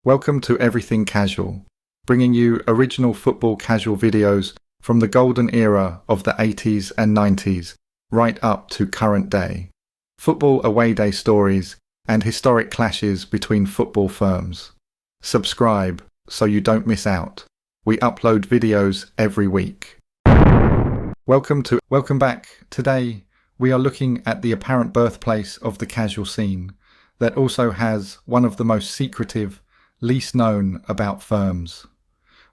Welcome to Everything Casual, bringing you original football casual videos from the golden era of the 80s and 90s, right up to current day. Football away day stories and historic clashes between football firms. Subscribe so you don't miss out. We upload videos every week. Welcome back. Today we are looking at the apparent birthplace of the casual scene that also has one of the most secretive, least known about firms.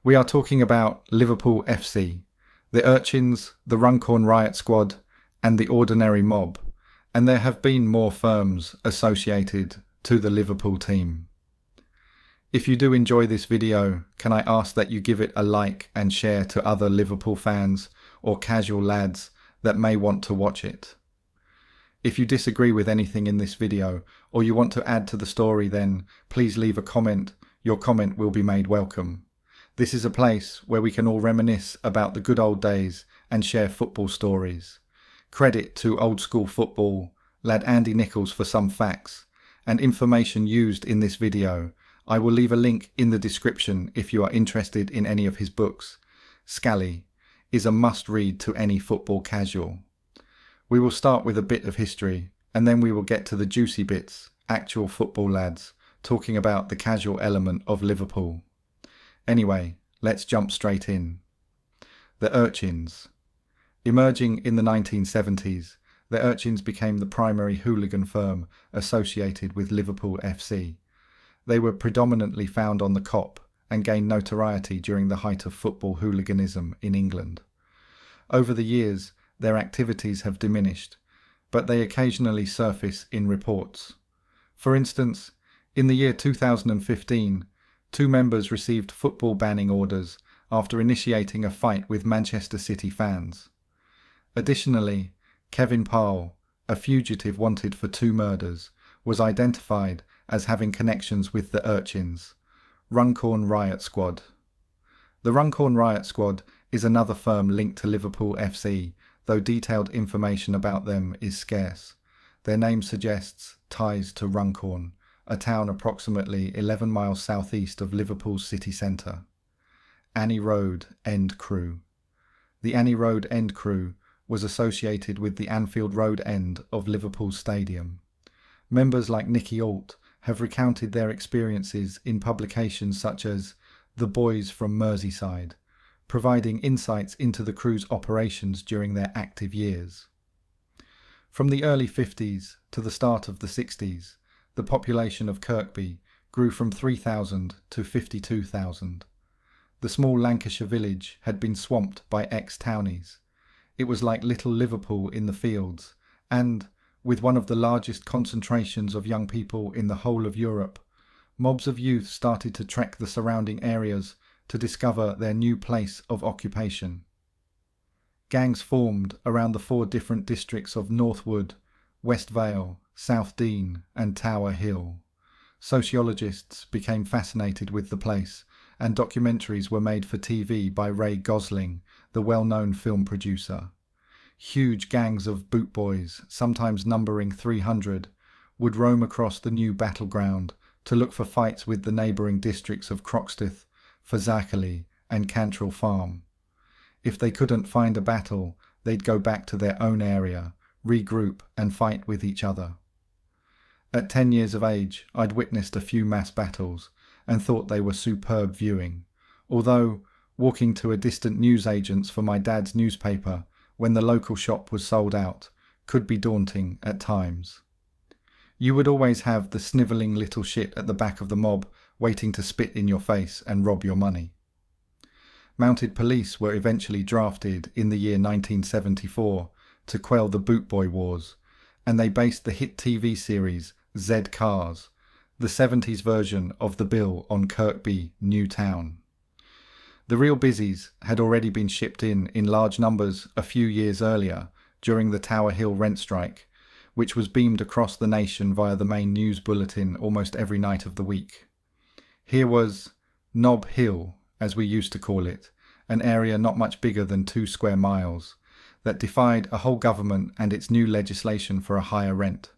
We are talking about Liverpool FC, the Urchins, the Runcorn Riot Squad, and the Ordinary Mob, and there have been more firms associated to the Liverpool team. If you do enjoy this video, can I ask that you give it a like and share to other Liverpool fans or casual lads that may want to watch it. If you disagree with anything in this video or you want to add to the story, then please leave a comment. Your comment will be made welcome. This is a place where we can all reminisce about the good old days and share football stories. Credit to old school football lad Andy Nichols for some facts and information used in this video. I will leave a link in the description if you are interested in any of his books. Sky is a must-read to any football casual. We will start with a bit of history, and then we will get to the juicy bits, actual football lads, talking about the casual element of Liverpool. Anyway, let's jump straight in. The Urchins. Emerging in the 1970s, the Urchins became the primary hooligan firm associated with Liverpool FC. They were predominantly found on the Kop and gained notoriety during the height of football hooliganism in England. Over the years, their activities have diminished, but they occasionally surface in reports. For instance, in the year 2015, 2 members received football banning orders after initiating a fight with Manchester City fans. Additionally, Kevin Powell, a fugitive wanted for 2 murders, was identified as having connections with the Urchins, Runcorn Riot Squad. The Runcorn Riot Squad is another firm linked to Liverpool FC, though detailed information about them is scarce. Their name suggests ties to Runcorn, a town approximately 11 miles southeast of Liverpool's city centre. Annie Road End Crew. The Annie Road End Crew was associated with the Anfield Road end of Liverpool Stadium. Members like Nicholas Allt have recounted their experiences in publications such as The Boys from Merseyside, providing insights into the crew's operations during their active years. From the early 50s to the start of the 60s, the population of Kirkby grew from 3,000 to 52,000. The small Lancashire village had been swamped by ex-townies. It was like little Liverpool in the fields, and, with one of the largest concentrations of young people in the whole of Europe, mobs of youth started to trek the surrounding areas to discover their new place of occupation. Gangs formed around the 4 different districts of Northwood, West Vale, South Dean and Tower Hill. Sociologists became fascinated with the place, and documentaries were made for TV by Ray Gosling, the well-known film producer. Huge gangs of boot boys, sometimes numbering 300, would roam across the new battleground to look for fights with the neighbouring districts of Croxteth, Fazakerley and Cantrell Farm. If they couldn't find a battle, they'd go back to their own area, regroup and fight with each other. At 10 years of age, I'd witnessed a few mass battles and thought they were superb viewing, although walking to a distant newsagent's for my dad's newspaper when the local shop was sold out could be daunting at times. You would always have the snivelling little shit at the back of the mob waiting to spit in your face and rob your money. Mounted police were eventually drafted in the year 1974 to quell the boot boy wars, and they based the hit TV series Z Cars, the 70s version of the bill, on Kirkby, Newtown. The real busies had already been shipped in large numbers a few years earlier during the Tower Hill rent strike, which was beamed across the nation via the main news bulletin almost every night of the week. Here was Nob Hill, as we used to call it, an area not much bigger than 2 square miles, that defied a whole government and its new legislation for a higher rent.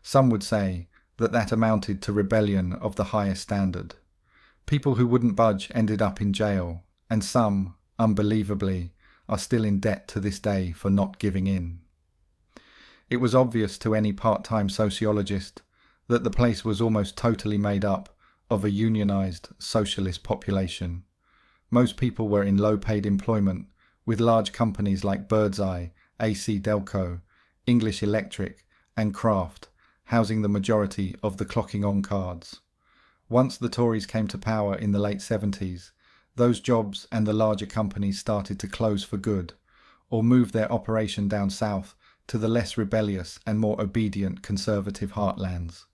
Some would say that amounted to rebellion of the highest standard. People who wouldn't budge ended up in jail, and some, unbelievably, are still in debt to this day for not giving in. It was obvious to any part-time sociologist that the place was almost totally made up of a unionized socialist population. Most people were in low-paid employment with large companies like Birdseye, AC Delco, English Electric and Kraft housing the majority of the clocking on cards. Once the Tories came to power in the late 70s, those jobs and the larger companies started to close for good, or move their operation down south to the less rebellious and more obedient conservative heartlands.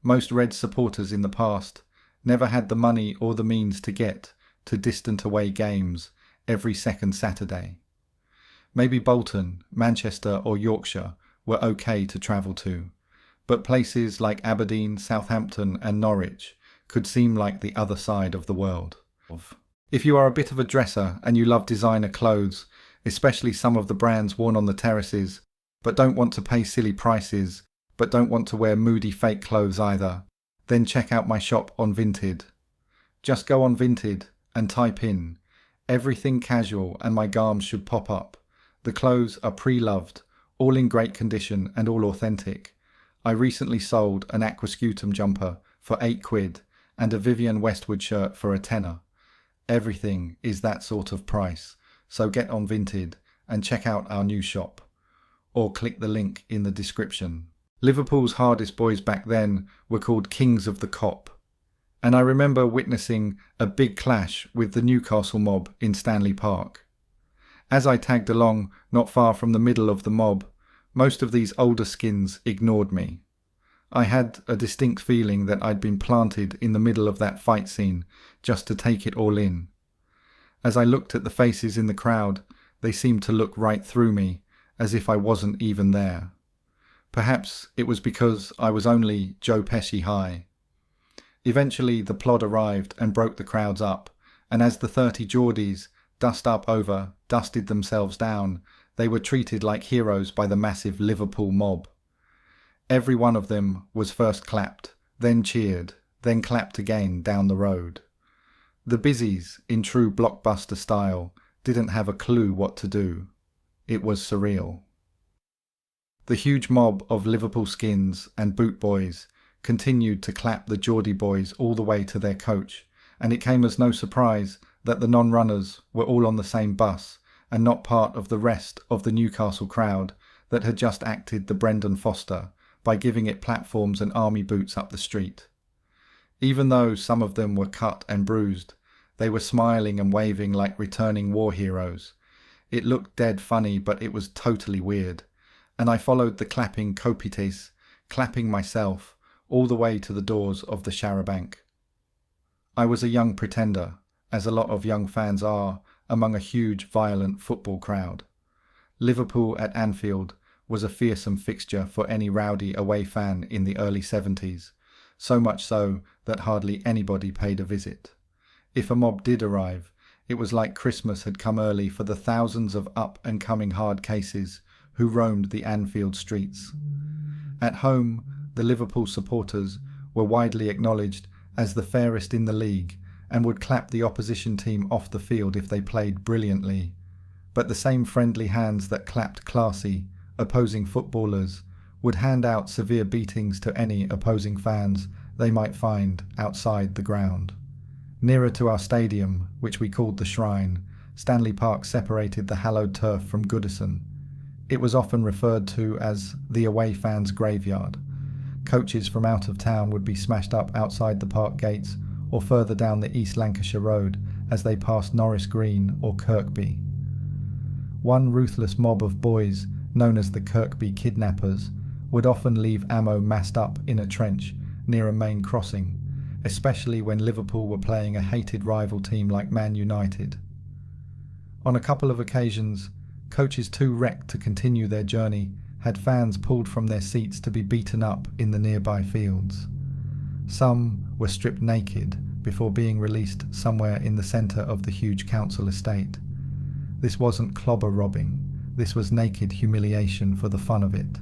Most Reds supporters in the past never had the money or the means to get to distant away games every second Saturday. Maybe Bolton, Manchester or Yorkshire were okay to travel to, but places like Aberdeen, Southampton and Norwich could seem like the other side of the world. If you are a bit of a dresser and you love designer clothes, especially some of the brands worn on the terraces, but don't want to pay silly prices, but don't want to wear moody fake clothes either, then check out my shop on Vinted. Just go on Vinted and type in everything casual and my garms should pop up. The clothes are pre-loved, all in great condition and all authentic. I recently sold an Aquascutum jumper for £8 and a Vivienne Westwood shirt for a tenner. Everything is that sort of price, so get on Vinted and check out our new shop. Or click the link in the description. Liverpool's hardest boys back then were called Kings of the Cop, and I remember witnessing a big clash with the Newcastle mob in Stanley Park. As I tagged along not far from the middle of the mob, most of these older skins ignored me. I had a distinct feeling that I'd been planted in the middle of that fight scene just to take it all in. As I looked at the faces in the crowd, they seemed to look right through me, as if I wasn't even there. Perhaps it was because I was only Joe Pesci high. Eventually the plod arrived and broke the crowds up, and as the 30 Geordies, dusted themselves down, they were treated like heroes by the massive Liverpool mob. Every one of them was first clapped, then cheered, then clapped again down the road. The Baddies, in true blockbuster style, didn't have a clue what to do. It was surreal. The huge mob of Liverpool skins and boot boys continued to clap the Geordie boys all the way to their coach, and it came as no surprise that the non-runners were all on the same bus and not part of the rest of the Newcastle crowd that had just acted the Brendan Foster by giving it platforms and army boots up the street. Even though some of them were cut and bruised, they were smiling and waving like returning war heroes. It looked dead funny, but it was totally weird, and I followed the clapping copites, clapping myself, all the way to the doors of the Charabanc. I was a young pretender, as a lot of young fans are, among a huge, violent football crowd. Liverpool at Anfield was a fearsome fixture for any rowdy away fan in the early 70s, so much so that hardly anybody paid a visit. If a mob did arrive, it was like Christmas had come early for the thousands of up-and-coming hard cases who roamed the Anfield streets. At home, the Liverpool supporters were widely acknowledged as the fairest in the league and would clap the opposition team off the field if they played brilliantly. But the same friendly hands that clapped classy, opposing footballers would hand out severe beatings to any opposing fans they might find outside the ground. Nearer to our stadium, which we called the Shrine, Stanley Park separated the hallowed turf from Goodison. It was often referred to as the away fans' graveyard. Coaches from out of town would be smashed up outside the park gates or further down the East Lancashire Road as they passed Norris Green or Kirkby. One ruthless mob of boys, known as the Kirkby Kidnappers, would often leave ammo massed up in a trench near a main crossing, especially when Liverpool were playing a hated rival team like Man United. On a couple of occasions, coaches too wrecked to continue their journey had fans pulled from their seats to be beaten up in the nearby fields. Some were stripped naked before being released somewhere in the centre of the huge council estate. This wasn't clobber robbing, this was naked humiliation for the fun of it.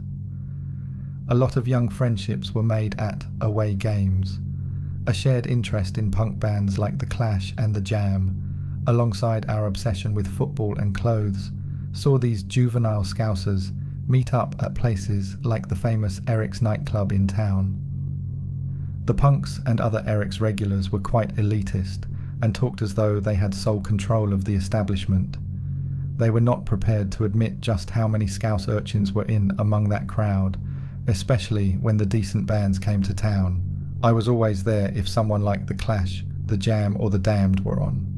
A lot of young friendships were made at away games. A shared interest in punk bands like The Clash and The Jam, alongside our obsession with football and clothes, saw these juvenile Scousers meet up at places like the famous Eric's nightclub in town. The punks and other Eric's regulars were quite elitist and talked as though they had sole control of the establishment. They were not prepared to admit just how many Scouse urchins were in among that crowd, especially when the decent bands came to town. I was always there if someone like The Clash, The Jam or The Damned were on.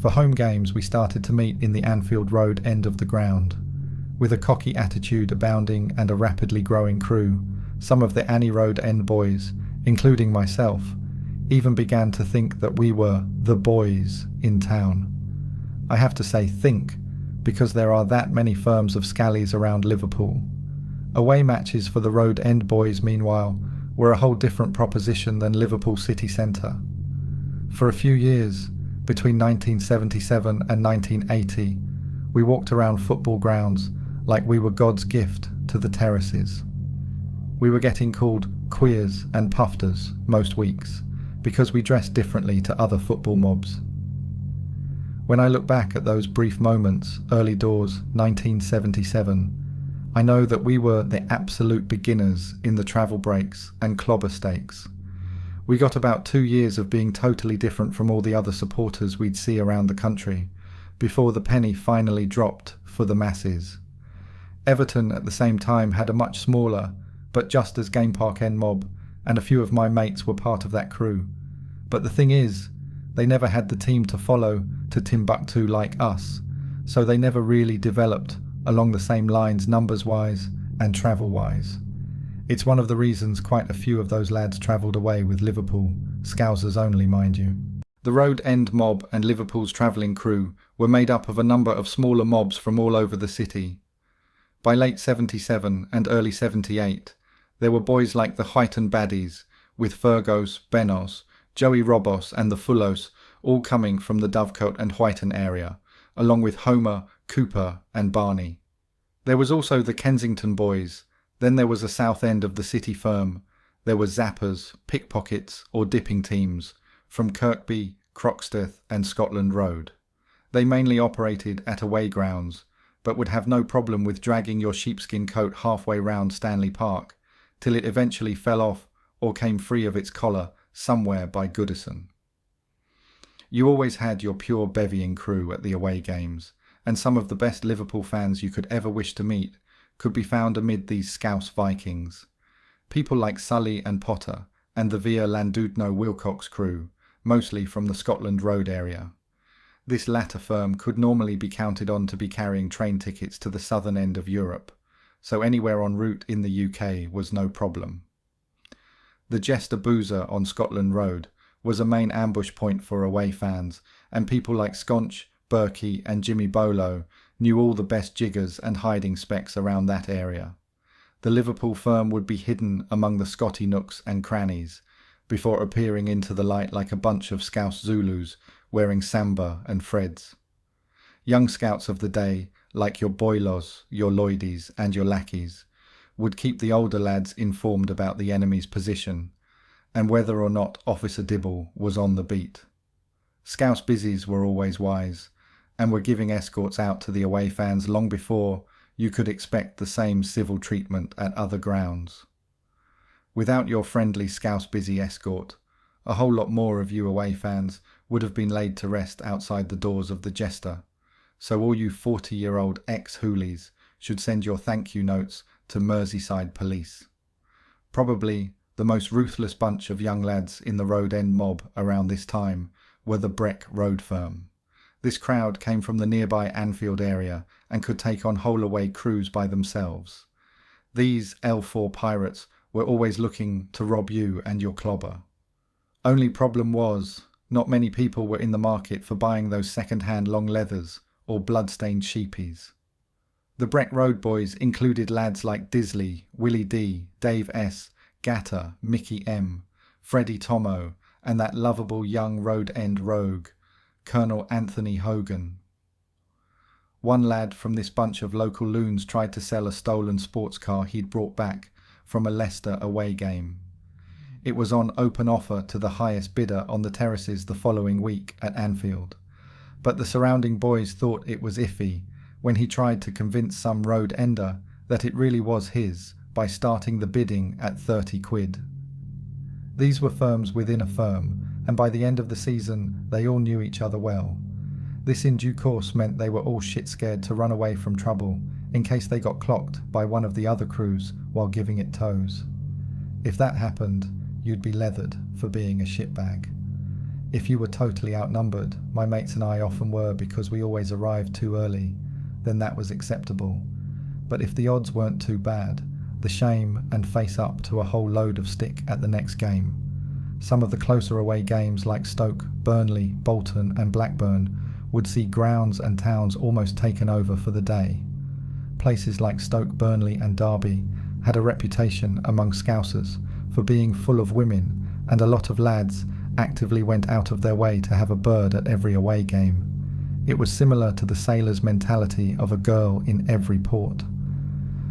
For home games we started to meet in the Anfield Road end of the ground. With a cocky attitude abounding and a rapidly growing crew, some of the Annie Road end boys, including myself, even began to think that we were the boys in town. I have to say think, because there are that many firms of scallies around Liverpool. Away matches for the Road End boys, meanwhile, were a whole different proposition than Liverpool city centre. For a few years, between 1977 and 1980, we walked around football grounds like we were God's gift to the terraces. We were getting called queers and pufters most weeks, because we dressed differently to other football mobs. When I look back at those brief moments, early doors 1977, I know that we were the absolute beginners in the travel breaks and clobber stakes. We got about 2 years of being totally different from all the other supporters we'd see around the country, before the penny finally dropped for the masses. Everton at the same time had a much smaller, but just as Game Park End mob, and a few of my mates were part of that crew. But the thing is, they never had the team to follow to Timbuktu like us, so they never really developed along the same lines numbers-wise and travel-wise. It's one of the reasons quite a few of those lads travelled away with Liverpool, Scousers only, mind you. The Road End mob and Liverpool's travelling crew were made up of a number of smaller mobs from all over the city. By late 77 and early 78, there were boys like the Huyton Baddies, with Fergos, Benos, Joey Robos and the Fullos, all coming from the Dovecote and Huyton area, along with Homer, Cooper and Barney. There was also the Kensington boys. Then there was a south end of the city firm. There were zappers, pickpockets or dipping teams from Kirkby, Croxteth and Scotland Road. They mainly operated at away grounds, but would have no problem with dragging your sheepskin coat halfway round Stanley Park, till it eventually fell off or came free of its collar somewhere by Goodison. You always had your pure bevying crew at the away games, and some of the best Liverpool fans you could ever wish to meet could be found amid these Scouse Vikings. People like Sully and Potter, and the Via Landudno Wilcox crew, mostly from the Scotland Road area. This latter firm could normally be counted on to be carrying train tickets to the southern end of Europe, so anywhere en route in the UK was no problem. The Jester Boozer on Scotland Road was a main ambush point for away fans, and people like Sconch, Berkey and Jimmy Bolo knew all the best jiggers and hiding specs around that area. The Liverpool firm would be hidden among the Scotty nooks and crannies, before appearing into the light like a bunch of Scouse Zulus wearing samba and freds. Young scouts of the day, like your Boylos, your Lloydies and your lackeys, would keep the older lads informed about the enemy's position, and whether or not Officer Dibble was on the beat. Scouse busies were always wise, and were giving escorts out to the away fans long before you could expect the same civil treatment at other grounds. Without your friendly Scouse busy escort, a whole lot more of you away fans would have been laid to rest outside the doors of the Jester, so all you 40-year-old ex-hoolies should send your thank you notes to Merseyside Police. Probably the most ruthless bunch of young lads in the Road End mob around this time were the Breck Road firm. This crowd came from the nearby Anfield area and could take on whole away crews by themselves. These L4 pirates were always looking to rob you and your clobber. Only problem was, not many people were in the market for buying those second-hand long leathers or blood-stained sheepies. The Breck Road boys included lads like Disley, Willie D, Dave S, Gatter, Mickey M, Freddie Tomo, and that lovable young Road End rogue, Colonel Anthony Hogan. one lad from this bunch of local loons tried to sell a stolen sports car he'd brought back from a Leicester away game. It was on open offer to the highest bidder on the terraces the following week at Anfield, but the surrounding boys thought it was iffy when he tried to convince some road ender that it really was his by starting the bidding at 30 quid. These were firms within a firm, and by the end of the season they all knew each other well. This in due course meant they were all shit scared to run away from trouble in case they got clocked by one of the other crews while giving it toes. If that happened, you'd be leathered for being a shitbag. If you were totally outnumbered, my mates and I often were because we always arrived too early, then that was acceptable. But if the odds weren't too bad, the shame and face up to a whole load of stick at the next game. Some of the closer away games like Stoke, Burnley, Bolton and Blackburn would see grounds and towns almost taken over for the day. Places like Stoke, Burnley and Derby had a reputation among Scousers for being full of women, and a lot of lads actively went out of their way to have a bird at every away game. It was similar to the sailor's mentality of a girl in every port.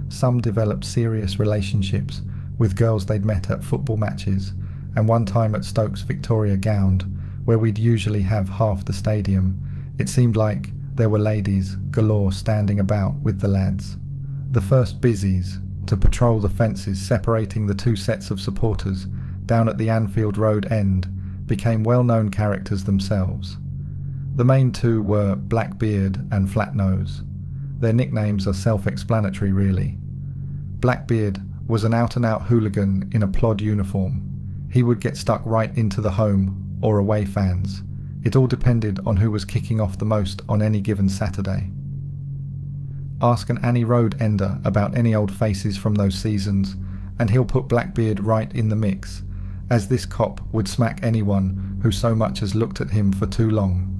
Some developed serious relationships with girls they'd met at football matches, and one time at Stoke's Victoria Ground, where we'd usually have half the stadium, it seemed like there were ladies galore standing about with the lads. The first busies to patrol the fences separating the two sets of supporters down at the Anfield Road end became well-known characters themselves. The main two were Blackbeard and Flatnose. Their nicknames are self-explanatory really. Blackbeard was an out-and-out hooligan in a plod uniform. He would get stuck right into the home or away fans. It all depended on who was kicking off the most on any given Saturday. Ask an Annie Road ender about any old faces from those seasons, and he'll put Blackbeard right in the mix, as this cop would smack anyone who so much as looked at him for too long.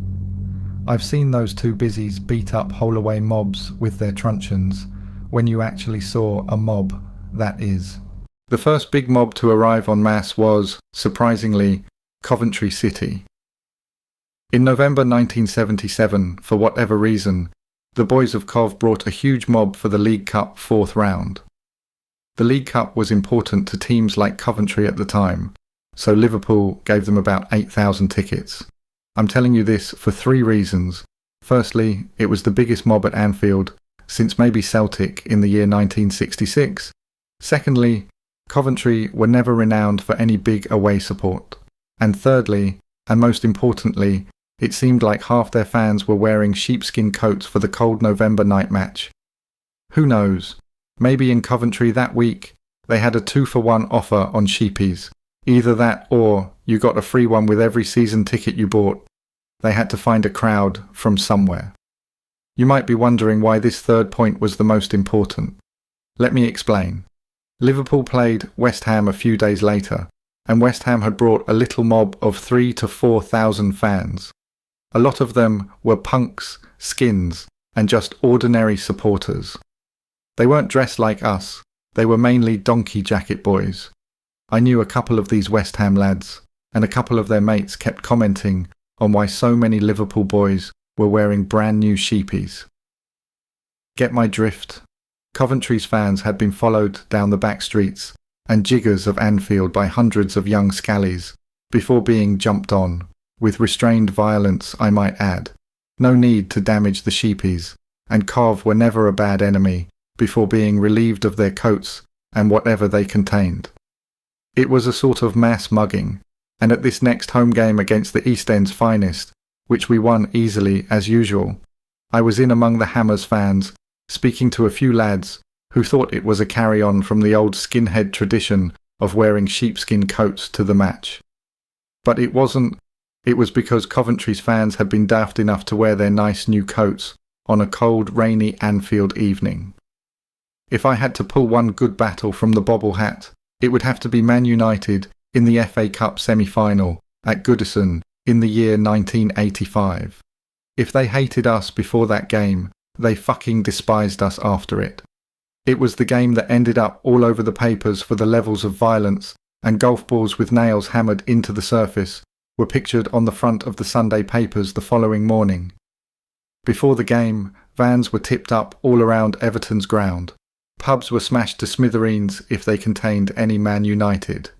I've seen those two busies beat up whole-away mobs with their truncheons, when you actually saw a mob, that is. The first big mob to arrive en masse was, surprisingly, Coventry City. In November 1977, for whatever reason, the boys of Cov brought a huge mob for the League Cup fourth round. The League Cup was important to teams like Coventry at the time, so Liverpool gave them about 8,000 tickets. I'm telling you this for three reasons. Firstly, it was the biggest mob at Anfield since maybe Celtic in the year 1966. Secondly, Coventry were never renowned for any big away support. And thirdly, and most importantly, it seemed like half their fans were wearing sheepskin coats for the cold November night match. Who knows? Maybe in Coventry that week they had a 2-for-1 offer on sheepies. Either that or you got a free one with every season ticket you bought. They had to find a crowd from somewhere. You might be wondering why this third point was the most important. Let me explain. Liverpool played West Ham a few days later, and West Ham had brought a little mob of 3,000 to 4,000 fans. A lot of them were punks, skins, and just ordinary supporters. They weren't dressed like us, they were mainly donkey jacket boys. I knew a couple of these West Ham lads, and a couple of their mates kept commenting on why so many Liverpool boys were wearing brand new sheepies. Get my drift? Coventry's fans had been followed down the back streets and jiggers of Anfield by hundreds of young scallies before being jumped on, with restrained violence I might add. No need to damage the sheepies, and Cov were never a bad enemy before being relieved of their coats and whatever they contained. It was a sort of mass mugging, and at this next home game against the East End's finest, which we won easily as usual, I was in among the Hammers fans, speaking to a few lads who thought it was a carry-on from the old skinhead tradition of wearing sheepskin coats to the match. But it wasn't. It was because Coventry's fans had been daft enough to wear their nice new coats on a cold, rainy Anfield evening. If I had to pull one good battle from the bobble hat, it would have to be Man United in the FA Cup semi-final at Goodison in the year 1985. If they hated us before that game, they fucking despised us after it. It was the game that ended up all over the papers for the levels of violence, and golf balls with nails hammered into the surface were pictured on the front of the Sunday papers the following morning. Before the game, vans were tipped up all around Everton's ground. Pubs were smashed to smithereens if they contained any Man United.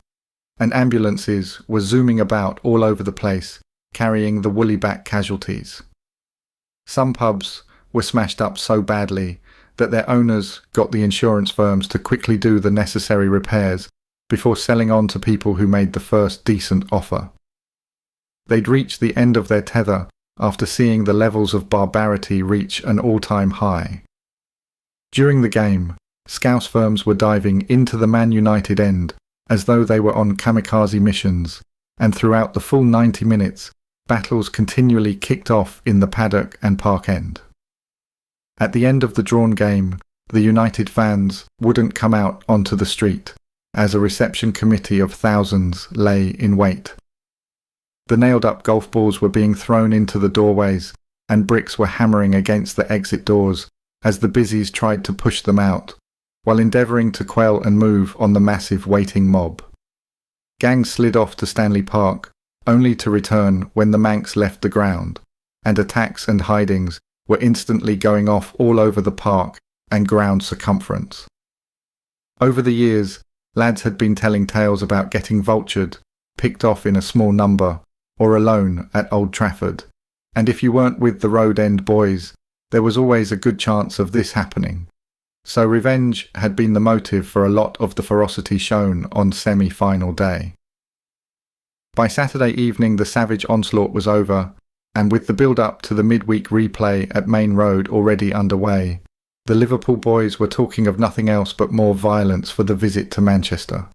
And ambulances were zooming about all over the place, carrying the woolly-back casualties. Some pubs were smashed up so badly that their owners got the insurance firms to quickly do the necessary repairs before selling on to people who made the first decent offer. They'd reached the end of their tether after seeing the levels of barbarity reach an all-time high. During the game, scouse firms were diving into the Man United end as though they were on kamikaze missions, and throughout the full 90 minutes, battles continually kicked off in the paddock and park end. At the end of the drawn game, the United fans wouldn't come out onto the street, as a reception committee of thousands lay in wait. The nailed-up golf balls were being thrown into the doorways, and bricks were hammering against the exit doors as the Baddies tried to push them out, while endeavouring to quell and move on the massive waiting mob. Gangs slid off to Stanley Park, only to return when the Manx left the ground, and attacks and hidings were instantly going off all over the park and ground circumference. Over the years, lads had been telling tales about getting vultured, picked off in a small number, or alone at Old Trafford, and if you weren't with the Road End boys, there was always a good chance of this happening. So revenge had been the motive for a lot of the ferocity shown on semi-final day. By Saturday evening the savage onslaught was over, and with the build-up to the midweek replay at Main Road already underway, the Liverpool boys were talking of nothing else but more violence for the visit to Manchester.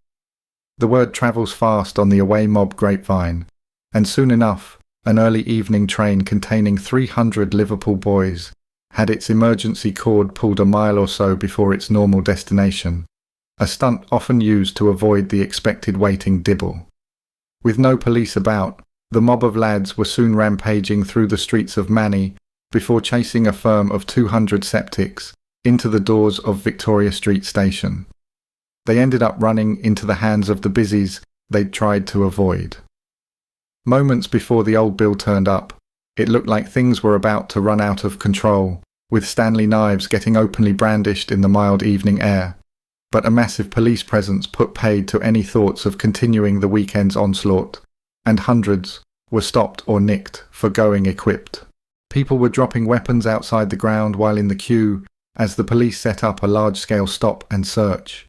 The word travels fast on the away mob grapevine, and soon enough an early evening train containing 300 Liverpool boys had its emergency cord pulled a mile or so before its normal destination, a stunt often used to avoid the expected waiting dibble. With no police about, the mob of lads were soon rampaging through the streets of Manny before chasing a firm of 200 septics into the doors of Victoria Street Station. They ended up running into the hands of the Baddies they'd tried to avoid. Moments before the old bill turned up, it looked like things were about to run out of control, with Stanley knives getting openly brandished in the mild evening air, but a massive police presence put paid to any thoughts of continuing the weekend's onslaught, and hundreds were stopped or nicked for going equipped. People were dropping weapons outside the ground while in the queue as the police set up a large-scale stop and search.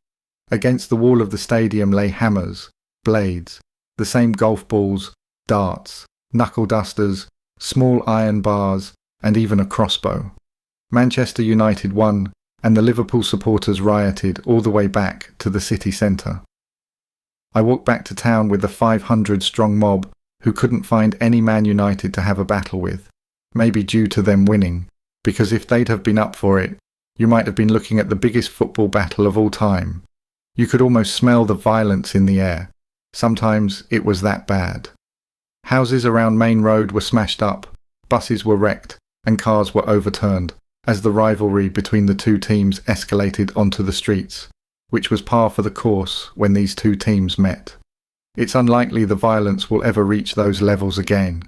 Against the wall of the stadium lay hammers, blades, the same golf balls, darts, knuckle dusters, small iron bars, and even a crossbow. Manchester United won, and the Liverpool supporters rioted all the way back to the city centre. I walked back to town with the 500-strong mob who couldn't find any Man United to have a battle with, maybe due to them winning, because if they'd have been up for it, you might have been looking at the biggest football battle of all time. You could almost smell the violence in the air. Sometimes it was that bad. Houses around Main Road were smashed up, buses were wrecked, and cars were overturned, as the rivalry between the two teams escalated onto the streets, which was par for the course when these two teams met. It's unlikely the violence will ever reach those levels again.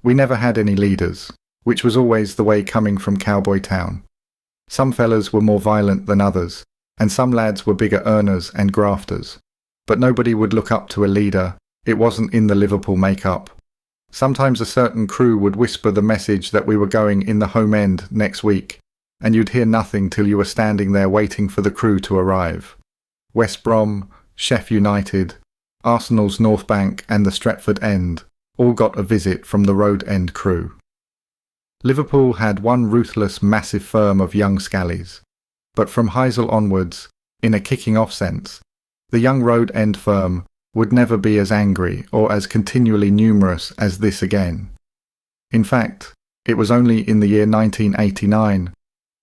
We never had any leaders, which was always the way coming from Cowboy Town. Some fellas were more violent than others, and some lads were bigger earners and grafters. But nobody would look up to a leader. It wasn't in the Liverpool make-up. Sometimes a certain crew would whisper the message that we were going in the home end next week, and you'd hear nothing till you were standing there waiting for the crew to arrive. West Brom, Sheffield United, Arsenal's North Bank and the Stretford End all got a visit from the Road End crew. Liverpool had one ruthless, massive firm of young scallies, but from Heysel onwards, in a kicking-off sense, the young Road End firm would never be as angry or as continually numerous as this again. In fact, it was only in the year 1989,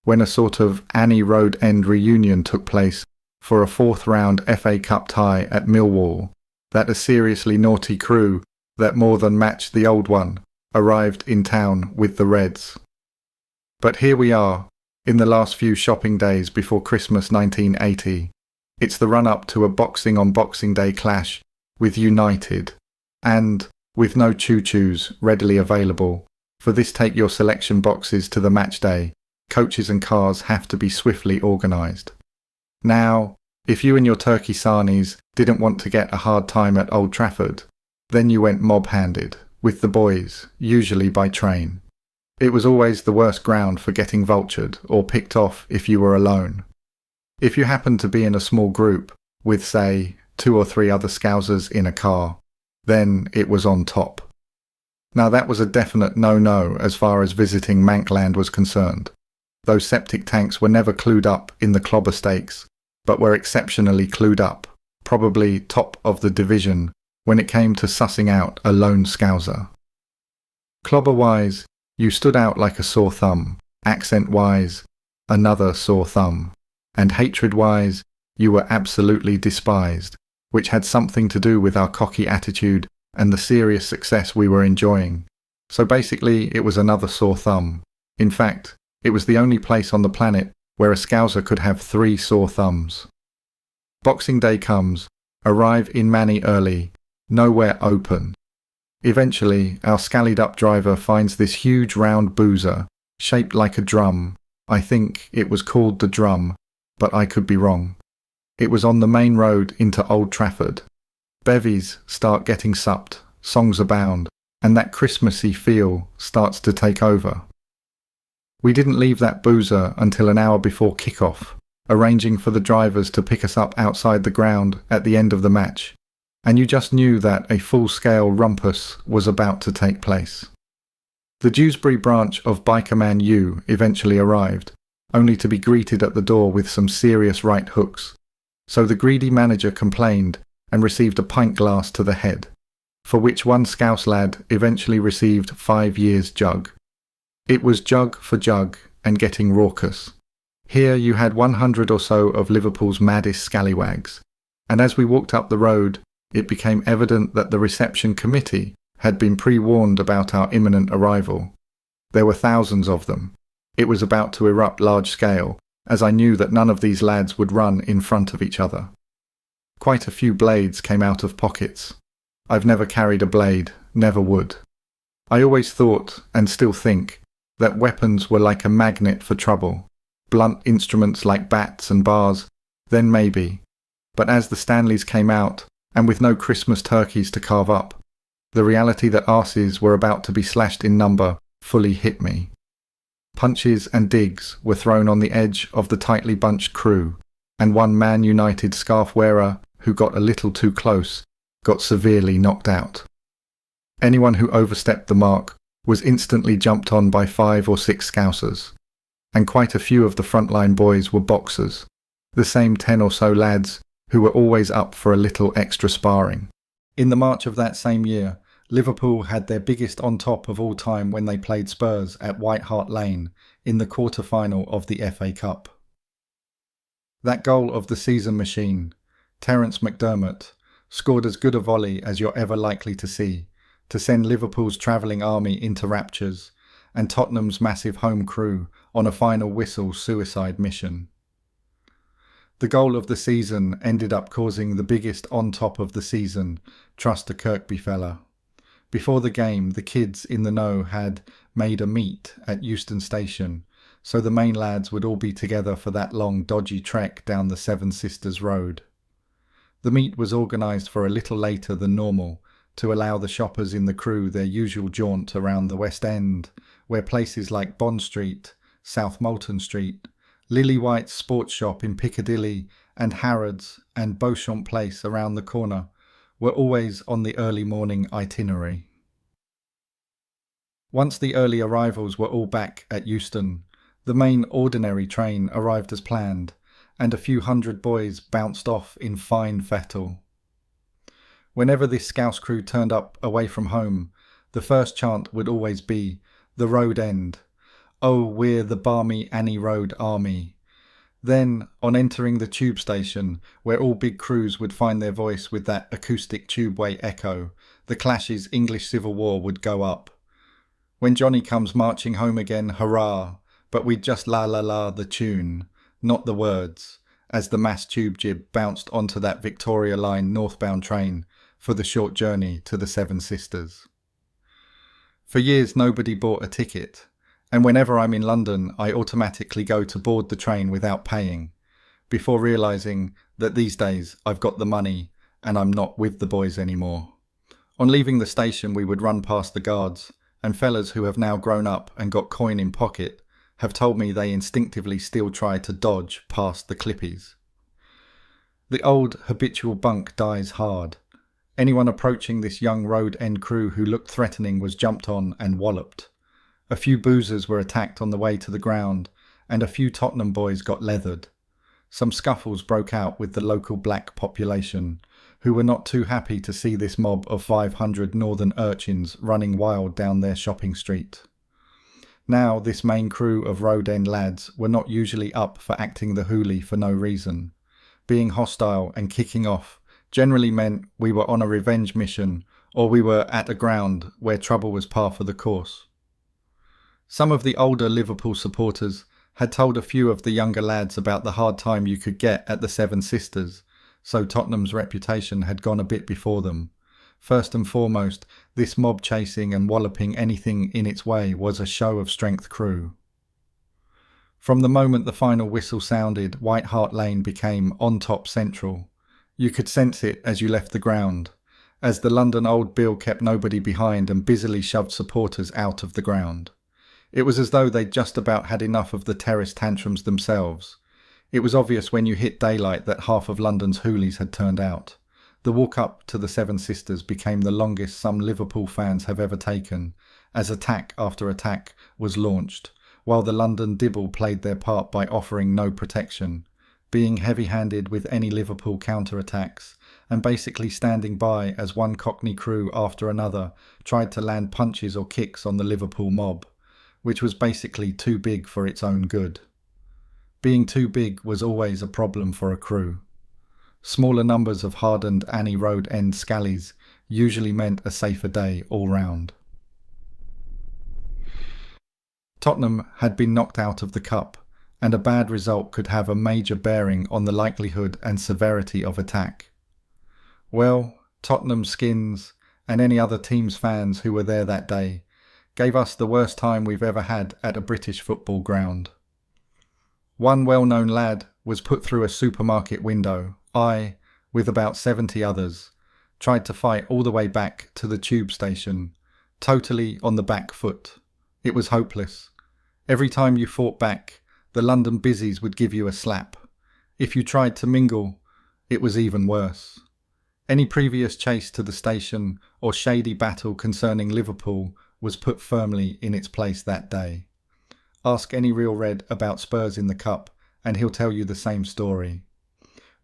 when a sort of Annie Road End reunion took place for a fourth-round FA Cup tie at Millwall, that a seriously naughty crew that more than matched the old one arrived in town with the Reds. But here we are, in the last few shopping days before Christmas 1980. It's the run-up to a Boxing on Boxing Day clash with United, and, with no choo-choos readily available, For this take your selection boxes to the match day, coaches and cars have to be swiftly organised. Now, if you and your turkey sarnies didn't want to get a hard time at Old Trafford, then you went mob-handed, with the boys, usually by train. It was always the worst ground for getting vultured or picked off if you were alone. If you happened to be in a small group, with say, 2 or 3 other Scousers in a car, then it was on top. Now that was a definite no-no as far as visiting Mankland was concerned. Those septic tanks were never clued up in the clobber stakes, but were exceptionally clued up, probably top of the division, when it came to sussing out a lone Scouser. Clobber-wise, you stood out like a sore thumb, accent-wise, another sore thumb, and hatred-wise, you were absolutely despised, which had something to do with our cocky attitude and the serious success we were enjoying. So basically, it was another sore thumb. In fact, it was the only place on the planet where a Scouser could have 3 sore thumbs. Boxing Day comes, arrive in Manny early, nowhere open. Eventually, our scallied-up driver finds this huge round boozer, shaped like a drum. I think it was called the Drum, but I could be wrong. It was on the main road into Old Trafford. Bevies start getting supped, songs abound, and that Christmassy feel starts to take over. We didn't leave that boozer until an hour before kick-off, arranging for the drivers to pick us up outside the ground at the end of the match, and you just knew that a full-scale rumpus was about to take place. The Dewsbury branch of Bikerman U eventually arrived, only to be greeted at the door with some serious right hooks, so the greedy manager complained and received a pint glass to the head, for which one Scouse lad eventually received 5 years jug. It was jug for jug and getting raucous. Here you had 100 or so of Liverpool's maddest scallywags, and as we walked up the road, it became evident that the reception committee had been pre-warned about our imminent arrival. There were thousands of them. It was about to erupt large scale, as I knew that none of these lads would run in front of each other. Quite a few blades came out of pockets. I've never carried a blade, never would. I always thought, and still think, that weapons were like a magnet for trouble. Blunt instruments like bats and bars, then maybe. But as the Stanleys came out, and with no Christmas turkeys to carve up, the reality that arses were about to be slashed in number fully hit me. Punches and digs were thrown on the edge of the tightly bunched crew, and one Man United scarf wearer who got a little too close got severely knocked out. Anyone who overstepped the mark was instantly jumped on by 5 or 6 Scousers, and quite a few of the frontline boys were boxers, the same 10 or so lads who were always up for a little extra sparring. In the March of that same year, Liverpool had their biggest on-top of all time when they played Spurs at White Hart Lane in the quarter-final of the FA Cup. That goal of the season machine, Terence McDermott, scored as good a volley as you're ever likely to see, to send Liverpool's travelling army into raptures, and Tottenham's massive home crew on a final whistle suicide mission. The goal of the season ended up causing the biggest on-top of the season, trust a Kirkby fella. Before the game, the kids in the know had made a meet at Euston Station, so the main lads would all be together for that long dodgy trek down the Seven Sisters Road. The meet was organised for a little later than normal, to allow the shoppers in the crew their usual jaunt around the West End, where places like Bond Street, South Molton Street, Lily White's sports shop in Piccadilly, and Harrods and Beauchamp Place around the corner were always on the early morning itinerary. Once the early arrivals were all back at Euston, the main ordinary train arrived as planned, and a few hundred boys bounced off in fine fettle. Whenever this Scouse crew turned up away from home, the first chant would always be, "The Road End. Oh, we're the balmy Annie Road Army." Then, on entering the tube station, where all big crews would find their voice with that acoustic tubeway echo, the Clash's English Civil War would go up. When Johnny comes marching home again, hurrah, but we'd just la la la the tune, not the words, as the mass tube jib bounced onto that Victoria Line northbound train for the short journey to the Seven Sisters. For years nobody bought a ticket, and whenever I'm in London I automatically go to board the train without paying, before realising that these days I've got the money and I'm not with the boys anymore. On leaving the station we would run past the guards, and fellas who have now grown up and got coin in pocket have told me they instinctively still try to dodge past the clippies. The old habitual bunk dies hard. Anyone approaching this young road end crew who looked threatening was jumped on and walloped. A few boozers were attacked on the way to the ground, and a few Tottenham boys got leathered. Some scuffles broke out with the local black population, who were not too happy to see this mob of 500 northern urchins running wild down their shopping street. Now, this main crew of road end lads were not usually up for acting the hoolie for no reason. Being hostile and kicking off generally meant we were on a revenge mission, or we were at a ground where trouble was par for the course. Some of the older Liverpool supporters had told a few of the younger lads about the hard time you could get at the Seven Sisters, so Tottenham's reputation had gone a bit before them. First and foremost, this mob chasing and walloping anything in its way was a show of strength crew. From the moment the final whistle sounded, White Hart Lane became on top central. You could sense it as you left the ground, as the London Old Bill kept nobody behind and busily shoved supporters out of the ground. It was as though they'd just about had enough of the terrace tantrums themselves. It was obvious when you hit daylight that half of London's hoolies had turned out. The walk up to the Seven Sisters became the longest some Liverpool fans have ever taken, as attack after attack was launched, while the London Dibble played their part by offering no protection, being heavy-handed with any Liverpool counter-attacks, and basically standing by as one Cockney crew after another tried to land punches or kicks on the Liverpool mob, which was basically too big for its own good. Being too big was always a problem for a crew. Smaller numbers of hardened Annie Road end scallies usually meant a safer day all round. Tottenham had been knocked out of the cup, and a bad result could have a major bearing on the likelihood and severity of attack. Well, Tottenham skins, and any other team's fans who were there that day, gave us the worst time we've ever had at a British football ground. One well-known lad was put through a supermarket window. I, with about 70 others, tried to fight all the way back to the tube station, totally on the back foot. It was hopeless. Every time you fought back, the London busies would give you a slap. If you tried to mingle, it was even worse. Any previous chase to the station or shady battle concerning Liverpool was put firmly in its place that day. Ask any real Red about Spurs in the Cup and he'll tell you the same story.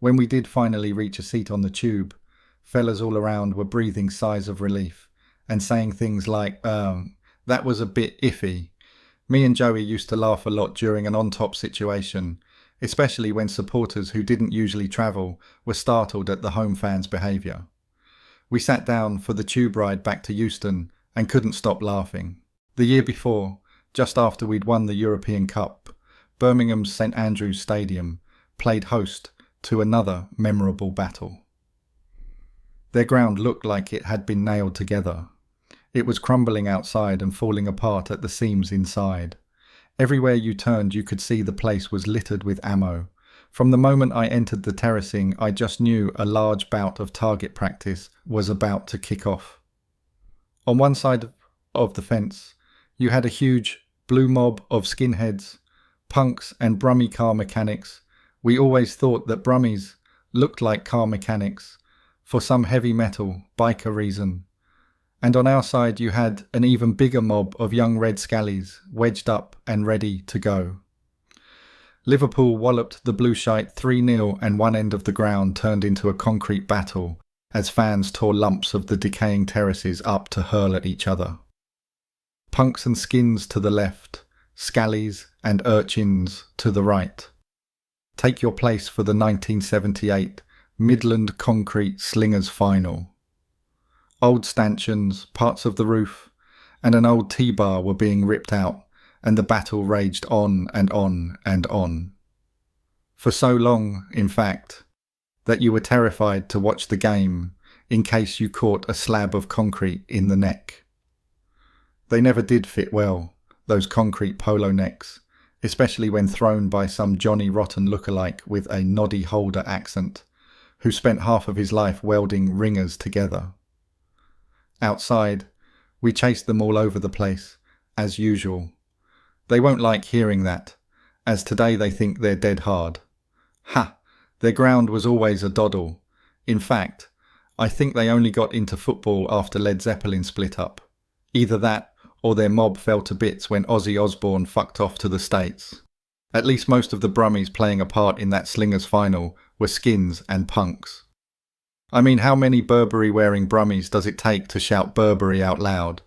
When we did finally reach a seat on the tube, fellas all around were breathing sighs of relief and saying things like, that was a bit iffy. Me and Joey used to laugh a lot during an on-top situation, especially when supporters who didn't usually travel were startled at the home fans' behaviour. We sat down for the tube ride back to Euston and couldn't stop laughing. The year before, just after we'd won the European Cup, Birmingham's St Andrew's Stadium played host to another memorable battle. Their ground looked like it had been nailed together. It was crumbling outside and falling apart at the seams inside. Everywhere you turned you could see the place was littered with ammo. From the moment I entered the terracing, I just knew a large bout of target practice was about to kick off. On one side of the fence, you had a huge blue mob of skinheads, punks and Brummie car mechanics. We always thought that Brummies looked like car mechanics for some heavy metal biker reason. And on our side you had an even bigger mob of young red scallies wedged up and ready to go. Liverpool walloped the Blue Shite 3-0 and one end of the ground turned into a concrete battle as fans tore lumps of the decaying terraces up to hurl at each other. Punks and skins to the left, scallies and urchins to the right. Take your place for the 1978 Midland Concrete Slingers Final. Old stanchions, parts of the roof, and an old T-bar were being ripped out, and the battle raged on and on and on. For so long, in fact, that you were terrified to watch the game in case you caught a slab of concrete in the neck. They never did fit well, those concrete polo necks, especially when thrown by some Johnny Rotten lookalike with a Noddy Holder accent, who spent half of his life welding ringers together. Outside, we chased them all over the place, as usual. They won't like hearing that, as today they think they're dead hard. Ha! Their ground was always a doddle. In fact, I think they only got into football after Led Zeppelin split up. Either that, or their mob fell to bits when Ozzy Osbourne fucked off to the States. At least most of the Brummies playing a part in that Slingers final were skins and punks. I mean, how many Burberry-wearing Brummies does it take to shout Burberry out loud,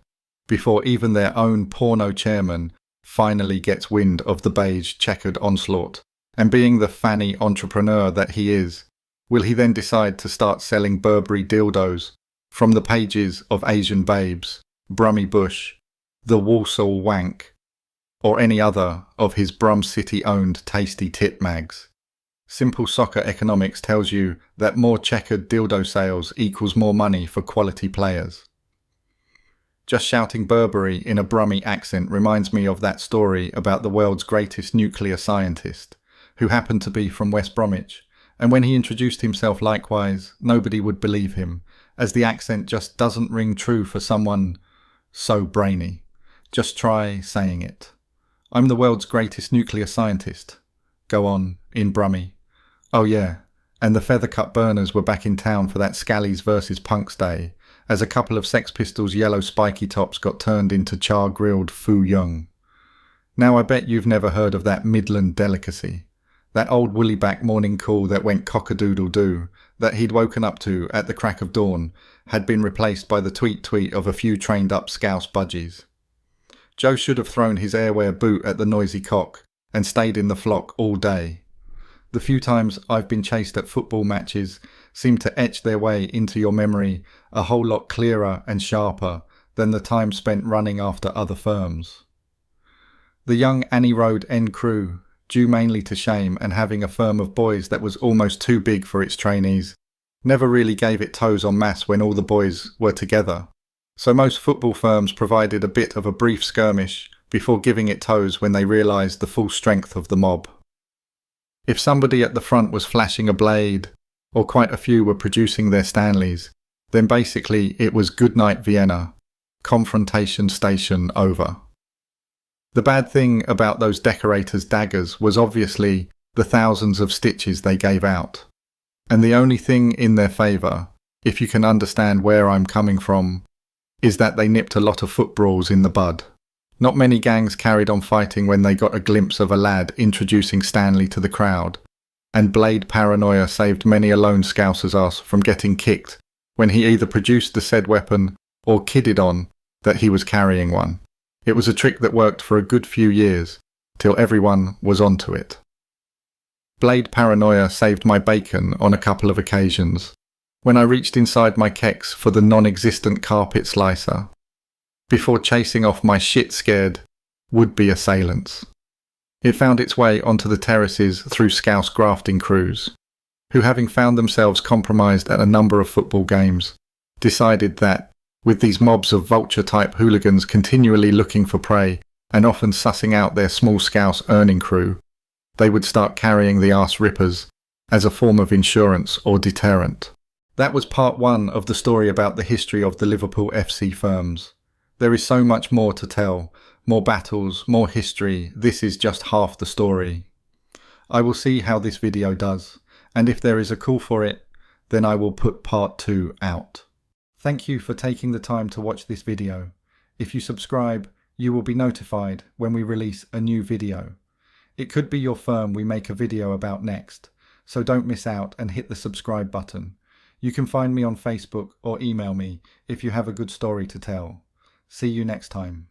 before even their own porno chairman finally gets wind of the beige checkered onslaught? And being the fanny entrepreneur that he is, will he then decide to start selling Burberry dildos from the pages of Asian Babes, Brummie Bush, the Walsall Wank, or any other of his Brum City-owned tasty tit mags? Simple soccer economics tells you that more checkered dildo sales equals more money for quality players. Just shouting Burberry in a Brummie accent reminds me of that story about the world's greatest nuclear scientist, who happened to be from West Bromwich, and when he introduced himself likewise, nobody would believe him, as the accent just doesn't ring true for someone so brainy. Just try saying it. I'm the world's greatest nuclear scientist. Go on, in Brummie. Oh yeah, and the Feathercut Burners were back in town for that Scallies versus Punks day, as a couple of Sex Pistols' yellow spiky tops got turned into char-grilled Foo Young. Now I bet you've never heard of that Midland delicacy. That old woolly-back morning call that went cock-a-doodle-doo, that he'd woken up to at the crack of dawn, had been replaced by the tweet-tweet of a few trained-up Scouse budgies. Joe should have thrown his airwear boot at the noisy cock and stayed in the flock all day. The few times I've been chased at football matches seem to etch their way into your memory a whole lot clearer and sharper than the time spent running after other firms. The young Annie Road N crew, due mainly to shame and having a firm of boys that was almost too big for its trainees, never really gave it toes en masse when all the boys were together. So most football firms provided a bit of a brief skirmish before giving it toes when they realised the full strength of the mob. If somebody at the front was flashing a blade, or quite a few were producing their Stanleys, then basically it was goodnight Vienna, confrontation station over. The bad thing about those decorators' daggers was obviously the thousands of stitches they gave out. And the only thing in their favour, if you can understand where I'm coming from, is that they nipped a lot of foot brawls in the bud. Not many gangs carried on fighting when they got a glimpse of a lad introducing Stanley to the crowd, and blade paranoia saved many a lone Scouser's ass from getting kicked when he either produced the said weapon or kidded on that he was carrying one. It was a trick that worked for a good few years, till everyone was onto it. Blade paranoia saved my bacon on a couple of occasions, when I reached inside my keks for the non-existent carpet slicer, before chasing off my shit-scared would-be assailants. It found its way onto the terraces through Scouse grafting crews, who, having found themselves compromised at a number of football games, decided that, with these mobs of vulture-type hooligans continually looking for prey and often sussing out their small Scouse earning crew, they would start carrying the arse rippers as a form of insurance or deterrent. That was part one of the story about the history of the Liverpool FC firms. There is so much more to tell, more battles, more history. This is just half the story. I will see how this video does, and if there is a call for it, then I will put part 2 out. Thank you for taking the time to watch this video. If you subscribe, you will be notified when we release a new video. It could be your firm we make a video about next, so don't miss out and hit the subscribe button. You can find me on Facebook or email me if you have a good story to tell. See you next time.